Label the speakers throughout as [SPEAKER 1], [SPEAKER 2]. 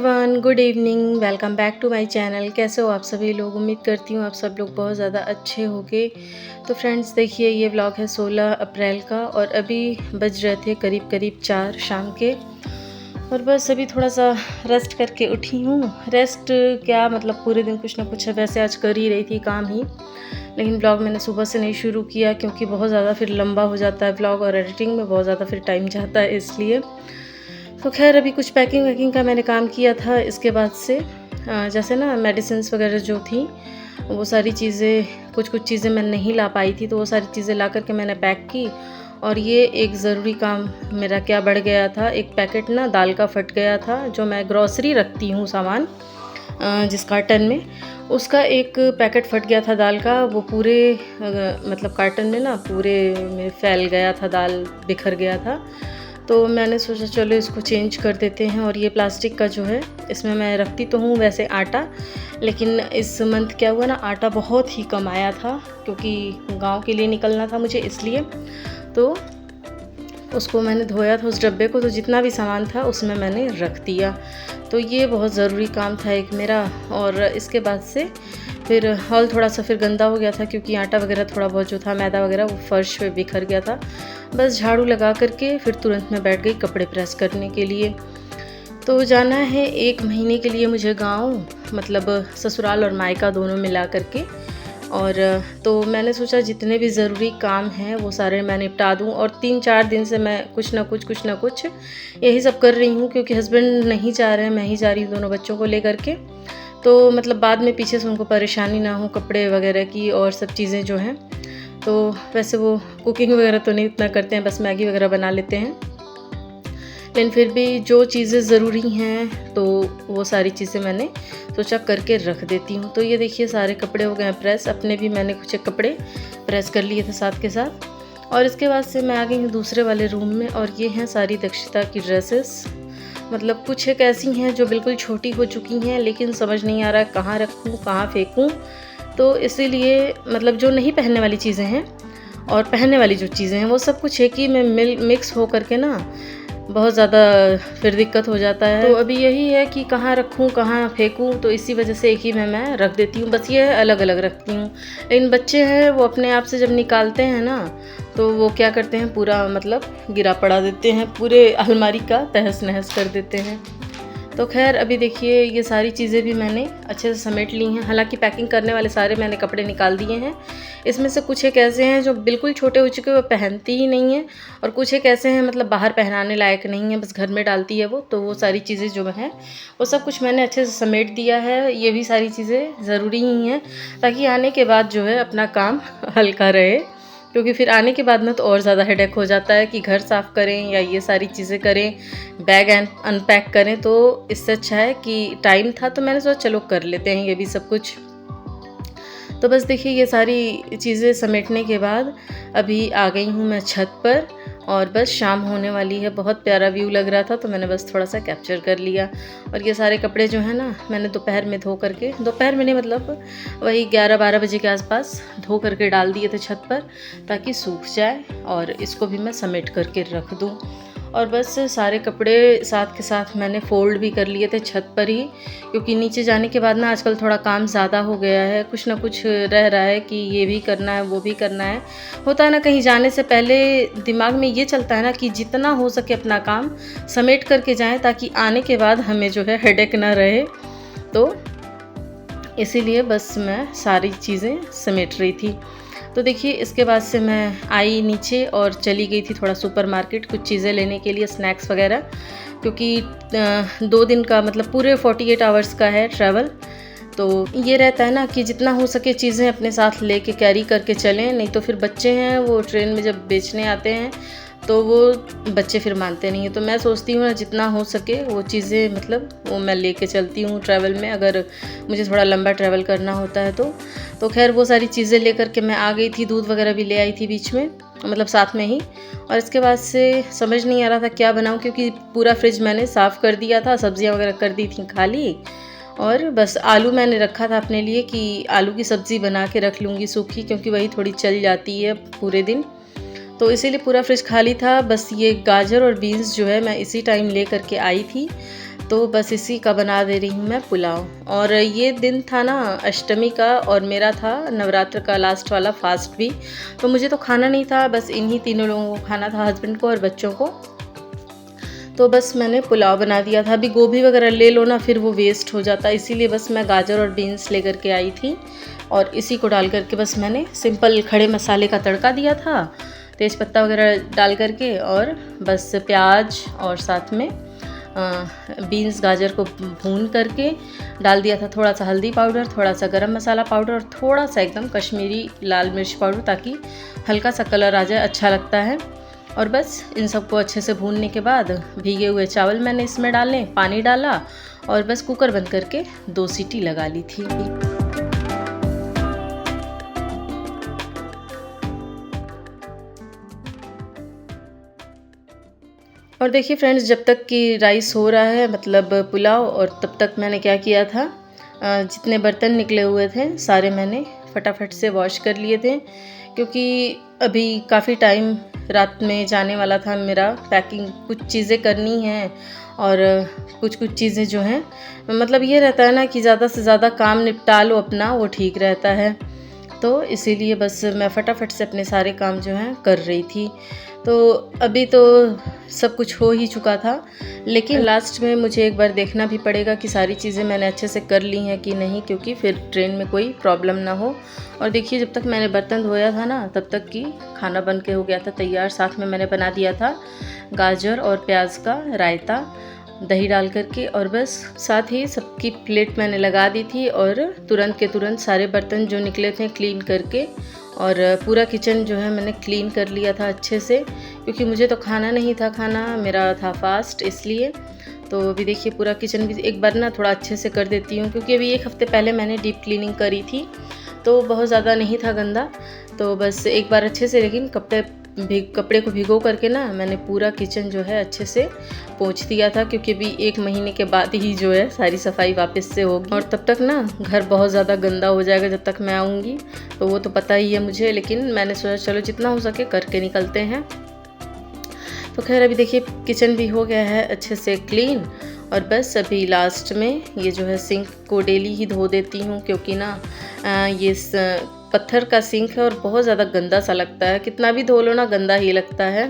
[SPEAKER 1] Everyone, good evening. Welcome back to my channel. कैसे हो आप सभी लोग? उम्मीद करती हूँ आप सब लोग बहुत ज़्यादा अच्छे होंगे। तो फ्रेंड्स देखिए, ये व्लॉग है 16 अप्रैल का और अभी बज रहे थे करीब करीब 4 शाम के। और बस अभी थोड़ा सा रेस्ट करके उठी हूँ। रेस्ट क्या मतलब, पूरे दिन कुछ ना कुछ वैसे आज कर ही रही थी, काम ही। लेकिन व्लॉग मैंने सुबह से नहीं शुरू किया क्योंकि बहुत ज़्यादा फिर लंबा हो जाता है व्लॉग, और एडिटिंग में बहुत ज़्यादा फिर टाइम जाता है, इसलिए। तो खैर अभी कुछ पैकिंग वैकिंग का मैंने काम किया था। इसके बाद से जैसे ना मेडिसिन्स वगैरह जो थी, वो सारी चीज़ें, कुछ चीज़ें मैं नहीं ला पाई थी, तो वो सारी चीज़ें ला करके मैंने पैक की। और ये एक ज़रूरी काम मेरा क्या बढ़ गया था, एक पैकेट ना दाल का फट गया था। जो मैं ग्रॉसरी रखती हूँ सामान जिस कार्टन में, उसका एक पैकेट फट गया था दाल का। वो पूरे मतलब कार्टन में ना पूरे में फैल गया था, दाल बिखर गया था। तो मैंने सोचा चलो इसको चेंज कर देते हैं। और ये प्लास्टिक का जो है, इसमें मैं रखती तो हूँ वैसे आटा, लेकिन इस मंथ क्या हुआ ना, आटा बहुत ही कम आया था क्योंकि गांव के लिए निकलना था मुझे, इसलिए। तो उसको मैंने धोया था उस डब्बे को, तो जितना भी सामान था उसमें मैंने रख दिया। तो ये बहुत ज़रूरी काम था एक मेरा। और इसके बाद से फिर हॉल थोड़ा सा फिर गंदा हो गया था क्योंकि आटा वगैरह थोड़ा बहुत जो था, मैदा वगैरह, वो फर्श पे बिखर गया था। बस झाड़ू लगा करके फिर तुरंत मैं बैठ गई कपड़े प्रेस करने के लिए। तो जाना है 1 महीने के लिए मुझे गांव, मतलब ससुराल और मायका दोनों मिला करके। और तो मैंने सोचा जितने भी ज़रूरी काम हैं वो सारे मैं निपटा दूँ। और 3-4 दिन से मैं कुछ ना कुछ यही सब कर रही हूँ क्योंकि हस्बैंड नहीं जा रहे हैं, मैं ही जा रही हूँ दोनों बच्चों को लेकर के। तो मतलब बाद में पीछे से उनको परेशानी ना हो कपड़े वगैरह की और सब चीज़ें जो हैं। तो वैसे वो कुकिंग वगैरह तो नहीं इतना करते हैं, बस मैगी वगैरह बना लेते हैं। लेकिन फिर भी जो चीज़ें ज़रूरी हैं तो वो सारी चीज़ें मैंने सोचा करके रख देती हूँ। तो ये देखिए सारे कपड़े हो गए हैं प्रेस, अपने भी मैंने कुछ एक कपड़े प्रेस कर लिए थे साथ के साथ। और इसके बाद से मैं आ गई हूँ दूसरे वाले रूम में। और ये हैं सारी दक्षिता की ड्रेसेस। मतलब कुछ एक ऐसी हैं जो बिल्कुल छोटी हो चुकी हैं, लेकिन समझ नहीं आ रहा है कहाँ रखूँ कहाँ फेंकूँ। तो इसीलिए मतलब जो नहीं पहनने वाली चीज़ें हैं और पहनने वाली जो चीज़ें हैं, वो सब कुछ एक ही में मिक्स हो करके ना बहुत ज़्यादा फिर दिक्कत हो जाता है। तो अभी यही है कि कहाँ रखूँ कहाँ फेंकूँ, तो इसी वजह से एक ही में मैं रख देती हूँ। बस ये अलग अलग रखती हूँ। लेकिन बच्चे हैं वो अपने आप से जब निकालते हैं ना, तो वो क्या करते हैं, पूरा मतलब गिरा पड़ा देते हैं, पूरे अलमारी का तहस नहस कर देते हैं। तो खैर अभी देखिए ये सारी चीज़ें भी मैंने अच्छे से समेट ली हैं। हालांकि पैकिंग करने वाले सारे मैंने कपड़े निकाल दिए हैं। इसमें से कुछ एक ऐसे हैं जो बिल्कुल छोटे हो चुके, वो पहनती ही नहीं है। और कुछ एक ऐसे हैं मतलब बाहर पहनाने लायक नहीं है, बस घर में डालती है वो। तो वो सारी चीज़ें जो हैं वो सब कुछ मैंने अच्छे से समेट दिया है। ये भी सारी चीज़ें ज़रूरी ही हैं ताकि आने के बाद जो है अपना काम हल्का रहे, क्योंकि फिर आने के बाद में तो और ज़्यादा हेडेक हो जाता है कि घर साफ़ करें या ये सारी चीज़ें करें, बैग अनपैक करें। तो इससे अच्छा है कि टाइम था तो मैंने सोचा चलो कर लेते हैं ये भी सब कुछ। तो बस देखिए ये सारी चीज़ें समेटने के बाद अभी आ गई हूँ मैं छत पर। और बस शाम होने वाली है, बहुत प्यारा व्यू लग रहा था तो मैंने बस थोड़ा सा कैप्चर कर लिया। और ये सारे कपड़े जो है ना, मैंने दोपहर में धो करके, दोपहर में नहीं मतलब वही 11-12 बजे के आसपास धो करके डाल दिए थे छत पर, ताकि सूख जाए और इसको भी मैं समेट करके रख दूँ। और बस सारे कपड़े साथ के साथ मैंने फ़ोल्ड भी कर लिए थे छत पर ही, क्योंकि नीचे जाने के बाद ना आजकल थोड़ा काम ज़्यादा हो गया है, कुछ ना कुछ रह रहा है कि ये भी करना है वो भी करना है। होता है ना, कहीं जाने से पहले दिमाग में ये चलता है ना कि जितना हो सके अपना काम समेट करके जाएं, ताकि आने के बाद हमें जो है हेडेक ना रहे। तो इसीलिए बस मैं सारी चीज़ें समेट रही थी। तो देखिए इसके बाद से मैं आई नीचे और चली गई थी थोड़ा सुपरमार्केट कुछ चीज़ें लेने के लिए, स्नैक्स वगैरह, क्योंकि 2 दिन का मतलब पूरे 48 आवर्स का है ट्रैवल। तो ये रहता है ना कि जितना हो सके चीज़ें अपने साथ लेके कैरी करके चलें, नहीं तो फिर बच्चे हैं वो ट्रेन में जब बेचने आते हैं तो वो बच्चे फिर मानते नहीं हैं। तो मैं सोचती हूँ ना जितना हो सके वो चीज़ें मतलब वो मैं लेके चलती हूँ ट्रैवल में, अगर मुझे थोड़ा लंबा ट्रैवल करना होता है तो खैर वो सारी चीज़ें लेकर के मैं आ गई थी। दूध वगैरह भी ले आई थी बीच में, मतलब साथ में ही। और इसके बाद से समझ नहीं आ रहा था क्या बनाऊँ, क्योंकि पूरा फ्रिज मैंने साफ़ कर दिया था, सब्जियाँ वगैरह कर दी थी खाली। और बस आलू मैंने रखा था अपने लिए कि आलू की सब्ज़ी बना के रख लूँगी सूखी, क्योंकि वही थोड़ी चल जाती है पूरे दिन। तो इसीलिए पूरा फ्रिज खाली था। बस ये गाजर और बीन्स जो है मैं इसी टाइम ले करके आई थी। तो बस इसी का बना दे रही हूँ मैं पुलाव। और ये दिन था ना अष्टमी का, और मेरा था नवरात्र का लास्ट वाला फास्ट भी। तो मुझे तो खाना नहीं था, बस इन्हीं तीनों लोगों को खाना था, हस्बैंड को और बच्चों को। तो बस मैंने पुलाव बना दिया था। अभी गोभी वगैरह ले लो ना, फिर वो वेस्ट हो जाता, इसीलिए बस मैं गाजर और बीन्स लेकर के आई थी और इसी को डाल करके बस मैंने सिंपल खड़े मसाले का तड़का दिया था, तेज़पत्ता वगैरह डाल करके, और बस प्याज और साथ में बीन्स गाजर को भून करके डाल दिया था। थोड़ा सा हल्दी पाउडर, थोड़ा सा गरम मसाला पाउडर और थोड़ा सा एकदम कश्मीरी लाल मिर्च पाउडर, ताकि हल्का सा कलर आ जाए, अच्छा लगता है। और बस इन सबको अच्छे से भूनने के बाद भीगे हुए चावल मैंने इसमें डाले, पानी डाला और बस कुकर बंद करके 2 सीटी लगा ली थी। और देखिए फ्रेंड्स, जब तक कि राइस हो रहा है मतलब पुलाव, और तब तक मैंने क्या किया था, जितने बर्तन निकले हुए थे सारे मैंने फटाफट से वॉश कर लिए थे, क्योंकि अभी काफ़ी टाइम रात में जाने वाला था मेरा। पैकिंग कुछ चीज़ें करनी हैं और कुछ चीज़ें जो हैं, मतलब ये रहता है ना कि ज़्यादा से ज़्यादा काम निपटा लो अपना, वो ठीक रहता है। तो इसीलिए बस मैं फटाफट से अपने सारे काम जो हैं कर रही थी। तो अभी तो सब कुछ हो ही चुका था, लेकिन लास्ट में मुझे एक बार देखना भी पड़ेगा कि सारी चीज़ें मैंने अच्छे से कर ली हैं कि नहीं, क्योंकि फिर ट्रेन में कोई प्रॉब्लम ना हो। और देखिए, जब तक मैंने बर्तन धोया था ना, तब तक कि खाना बन के हो गया था तैयार। साथ में मैंने बना दिया था गाजर और प्याज का रायता दही डाल करके, और बस साथ ही सबकी प्लेट मैंने लगा दी थी, और तुरंत के तुरंत सारे बर्तन जो निकले थे क्लीन करके, और पूरा किचन जो है मैंने क्लीन कर लिया था अच्छे से, क्योंकि मुझे तो खाना नहीं था, खाना मेरा था फास्ट, इसलिए। तो अभी देखिए पूरा किचन भी एक बार ना थोड़ा अच्छे से कर देती हूँ, क्योंकि अभी 1 हफ्ते पहले मैंने डीप क्लीनिंग करी थी, तो बहुत ज़्यादा नहीं था गंदा। तो बस एक बार अच्छे से, लेकिन कपड़े को भिगो करके ना मैंने पूरा किचन जो है अच्छे से पोंछ दिया था, क्योंकि अभी 1 महीने के बाद ही जो है सारी सफाई वापस से होगी, और तब तक ना घर बहुत ज़्यादा गंदा हो जाएगा जब तक मैं आऊँगी। तो वो तो पता ही है मुझे, लेकिन मैंने सोचा चलो जितना हो सके करके निकलते हैं। तो खैर अभी देखिए किचन भी हो गया है अच्छे से क्लीन, और बस अभी लास्ट में ये जो है सिंक को डेली ही धो देती हूँ, क्योंकि ना ये पत्थर का सिंक है और बहुत ज़्यादा गंदा सा लगता है, कितना भी धो लो ना गंदा ही लगता है।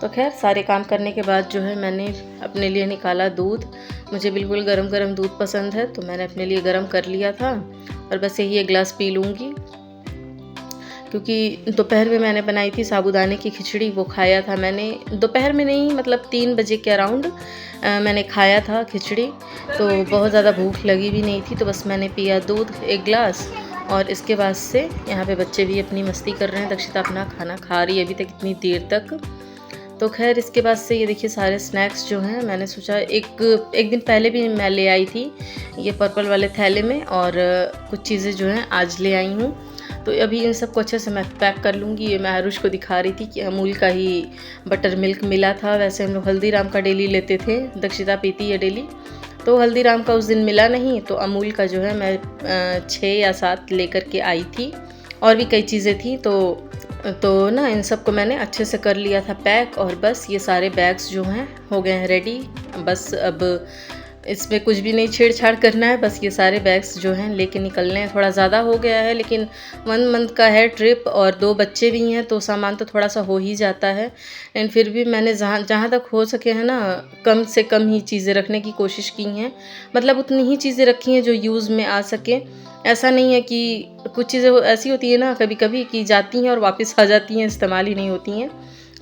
[SPEAKER 1] तो खैर सारे काम करने के बाद जो है मैंने अपने लिए निकाला दूध। मुझे बिल्कुल गरम गरम दूध पसंद है, तो मैंने अपने लिए गरम कर लिया था, और बस यही 1 गिलास पी लूँगी, क्योंकि दोपहर में मैंने बनाई थी साबूदाने की खिचड़ी, वो खाया था मैंने दोपहर में नहीं, मतलब 3 बजे के अराउंड मैंने खाया था खिचड़ी। तो बहुत ज़्यादा भूख लगी भी नहीं थी, तो बस मैंने पिया दूध 1 गिलास, और इसके बाद से यहाँ पे बच्चे भी अपनी मस्ती कर रहे हैं। दक्षिता अपना खाना खा रही है अभी तक इतनी देर तक। तो खैर इसके बाद से ये देखिए सारे स्नैक्स जो हैं, मैंने सोचा एक दिन पहले भी मैं ले आई थी ये पर्पल वाले थैले में, और कुछ चीज़ें जो हैं आज ले आई हूँ। तो अभी इन सबको अच्छे से मैं पैक कर लूँगी। ये मैं आरुष को दिखा रही थी कि अमूल का ही बटर मिल्क मिला था। वैसे हम लोग हल्दीराम का डेली लेते थे, दक्षिता पीती है डेली, तो हल्दीराम का उस दिन मिला नहीं, तो अमूल का जो है मैं 6 या 7 लेकर के आई थी, और भी कई चीज़ें थी। तो ना इन सब को मैंने अच्छे से कर लिया था पैक, और बस ये सारे बैग्स जो हैं हो गए हैं रेडी। बस अब इसमें कुछ भी नहीं छेड़छाड़ करना है, बस ये सारे बैग्स जो हैं लेके निकलने हैं। थोड़ा ज़्यादा हो गया है, लेकिन 1 मंथ का है ट्रिप और 2 बच्चे भी हैं, तो सामान तो थोड़ा सा हो ही जाता है। लेकिन फिर भी मैंने जहाँ तक हो सके है ना, कम से कम ही चीज़ें रखने की कोशिश की हैं। मतलब उतनी ही चीज़ें रखी हैं जो यूज़ में आ सके। ऐसा नहीं है कि कुछ चीज़ें ऐसी होती है ना कभी कभी कि जाती हैं और वापस आ जाती हैं, इस्तेमाल ही नहीं होती हैं।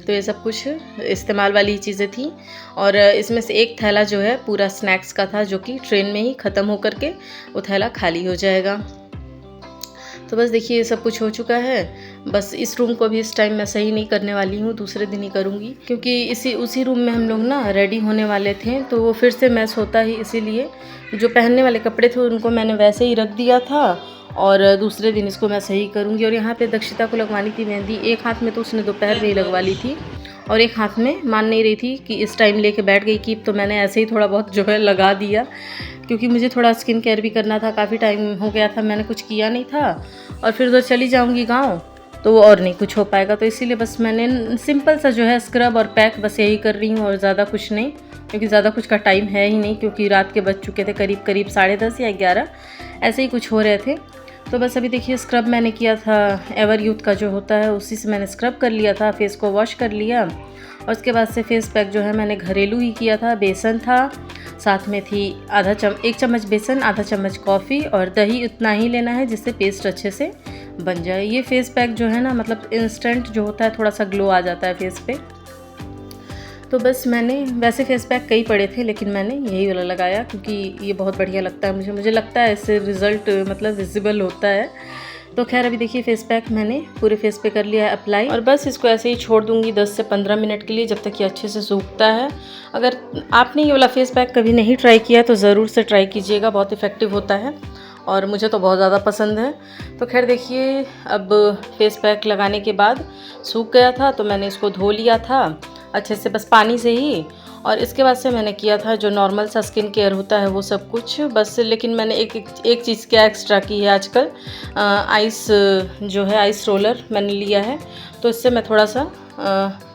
[SPEAKER 1] तो ये सब कुछ इस्तेमाल वाली चीज़ें थी, और इसमें से एक थैला जो है पूरा स्नैक्स का था, जो कि ट्रेन में ही ख़त्म हो करके वो थैला खाली हो जाएगा। तो बस देखिए ये सब कुछ हो चुका है। बस इस रूम को भी इस टाइम मैं सही नहीं करने वाली हूँ, दूसरे दिन ही करूँगी, क्योंकि उसी रूम में हम लोग ना रेडी होने वाले थे, तो वो फिर से मैस होता ही, इसीलिए जो पहनने वाले कपड़े थे उनको मैंने वैसे ही रख दिया था, और दूसरे दिन इसको मैं सही करूँगी। और यहाँ पे दक्षिता को लगवानी थी मेहंदी, एक हाथ में तो उसने दोपहर में ही लगवा ली थी, और एक हाथ में मान नहीं रही थी कि इस टाइम लेके बैठ गई कीप, तो मैंने ऐसे ही थोड़ा बहुत जो है लगा दिया, क्योंकि मुझे थोड़ा स्किन केयर भी करना था। काफ़ी टाइम हो गया था मैंने कुछ किया नहीं था, और फिर उधर चली जाऊँगी गाँव, तो वो और नहीं कुछ हो पाएगा। तो इसीलिए बस मैंने सिंपल सा जो है स्क्रब और पैक बस यही कर रही हूँ और ज़्यादा कुछ नहीं, क्योंकि ज़्यादा कुछ का टाइम है ही नहीं, क्योंकि रात के बज चुके थे करीब करीब 10:30 या 11 ऐसे ही कुछ हो रहे थे। तो बस अभी देखिए स्क्रब मैंने किया था एवर यूथ का जो होता है उसी से मैंने स्क्रब कर लिया था, फेस को वॉश कर लिया और उसके बाद से फेस पैक जो है मैंने घरेलू ही किया था। बेसन था, साथ में थी 1 चम्मच बेसन, आधा चम्मच कॉफ़ी और दही उतना ही लेना है जिससे पेस्ट अच्छे से बन जाए। ये फेस पैक जो है ना मतलब इंस्टेंट जो होता है, थोड़ा सा ग्लो आ जाता है फेस पे। तो बस मैंने वैसे फेस पैक कई पड़े थे लेकिन मैंने यही वाला लगाया क्योंकि ये बहुत बढ़िया लगता है मुझे लगता है इससे रिज़ल्ट मतलब विजिबल होता है। तो खैर अभी देखिए फेस पैक मैंने पूरे फेस पे कर लिया है अप्लाई और बस इसको ऐसे ही छोड़ दूंगी 10 से 15 मिनट के लिए, जब तक ये अच्छे से सूखता है। अगर आपने ये वाला फेस पैक कभी नहीं ट्राई किया तो ज़रूर से ट्राई कीजिएगा, बहुत इफ़ेक्टिव होता है और मुझे तो बहुत ज़्यादा पसंद है। तो खैर देखिए अब फेस पैक लगाने के बाद सूख गया था तो मैंने इसको धो लिया था अच्छे से बस पानी से ही, और इसके बाद से मैंने किया था जो नॉर्मल सा स्किन केयर होता है वो सब कुछ बस। लेकिन मैंने एक चीज़ क्या एक्स्ट्रा की है आजकल, आइस जो है आइस रोलर मैंने लिया है, तो इससे मैं थोड़ा सा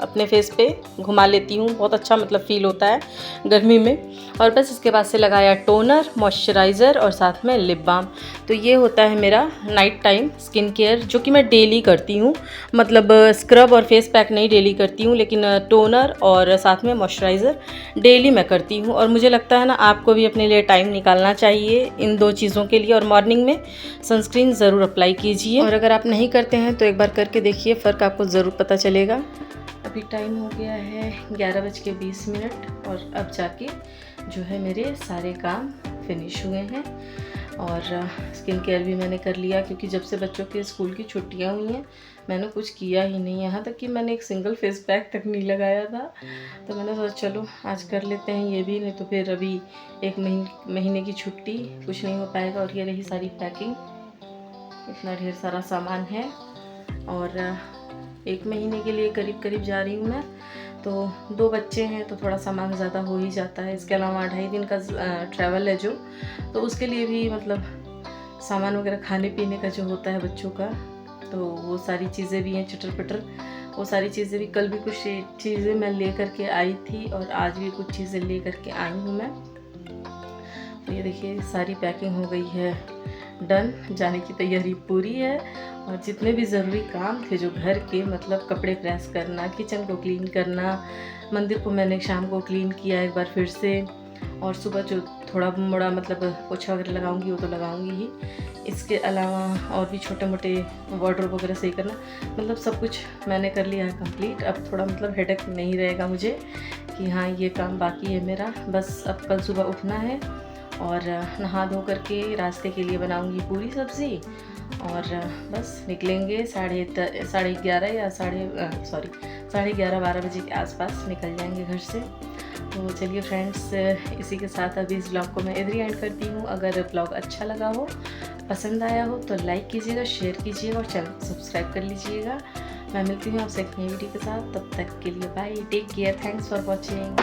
[SPEAKER 1] अपने फेस पे घुमा लेती हूँ, बहुत अच्छा मतलब फ़ील होता है गर्मी में। और बस इसके बाद से लगाया टोनर, मॉइस्चराइज़र और साथ में लिप बाम। तो ये होता है मेरा नाइट टाइम स्किन केयर जो कि मैं डेली करती हूँ, मतलब स्क्रब और फेस पैक नहीं डेली करती हूँ लेकिन टोनर और साथ में मॉइस्चराइज़र डेली मैं करती हूँ। और मुझे लगता है ना आपको भी अपने लिए टाइम निकालना चाहिए इन 2 चीज़ों के लिए, और मॉर्निंग में सनस्क्रीन ज़रूर अप्लाई कीजिए और अगर आप नहीं करते हैं तो एक बार करके देखिए, फ़र्क आपको ज़रूर पता चलेगा। अभी टाइम हो गया है 11:20 और अब जाके जो है मेरे सारे काम फिनिश हुए हैं और स्किन केयर भी मैंने कर लिया, क्योंकि जब से बच्चों के स्कूल की छुट्टियां हुई हैं मैंने कुछ किया ही नहीं, यहाँ तक कि मैंने एक सिंगल फेस पैक तक नहीं लगाया था। तो मैंने सोचा चलो आज कर लेते हैं ये भी, नहीं तो फिर अभी 1 महीने की छुट्टी कुछ नहीं हो पाएगा। और ये रही सारी पैकिंग, इतना ढेर सारा सामान है और 1 महीने के लिए करीब करीब जा रही हूँ मैं। तो 2 बच्चे हैं तो थोड़ा सामान ज़्यादा हो ही जाता है, इसके अलावा 2.5 दिन का ट्रैवल है जो, तो उसके लिए भी मतलब सामान वगैरह खाने पीने का जो होता है बच्चों का, तो वो सारी चीज़ें भी हैं चटर पटर, वो सारी चीज़ें भी। कल भी कुछ चीज़ें मैं ले करके आई थी और आज भी कुछ चीज़ें ले करके आई हूँ मैं। तो ये देखिए सारी पैकिंग हो गई है डन, जाने की तैयारी पूरी है। और जितने भी ज़रूरी काम थे जो घर के, मतलब कपड़े प्रेस करना, किचन को क्लीन करना, मंदिर को मैंने शाम को क्लीन किया एक बार फिर से, और सुबह जो थोड़ा मोड़ा मतलब पोछा वगैरह लगाऊंगी वो तो लगाऊंगी ही। इसके अलावा और भी छोटे मोटे वार्डरोब वगैरह सही करना, मतलब सब कुछ मैंने कर लिया है कंप्लीट। अब थोड़ा मतलब हेडेक नहीं रहेगा मुझे कि हाँ ये काम बाकी है मेरा। बस अब कल सुबह उठना है और नहा धो करके रास्ते के लिए बनाऊंगी पूरी सब्ज़ी और बस निकलेंगे 11:30 या 11:30-12 बजे के आसपास निकल जाएंगे घर से। तो चलिए फ्रेंड्स, इसी के साथ अभी इस ब्लॉग को मैं इधर ही एंड करती हूँ। अगर ब्लॉग अच्छा लगा हो, पसंद आया हो तो लाइक कीजिएगा, शेयर कीजिएगा और चैनल को सब्सक्राइब कर लीजिएगा। मैं मिलती हूँ आपसे एक नई वीडियो के साथ, तब तक के लिए bye, take care, thanks for watching.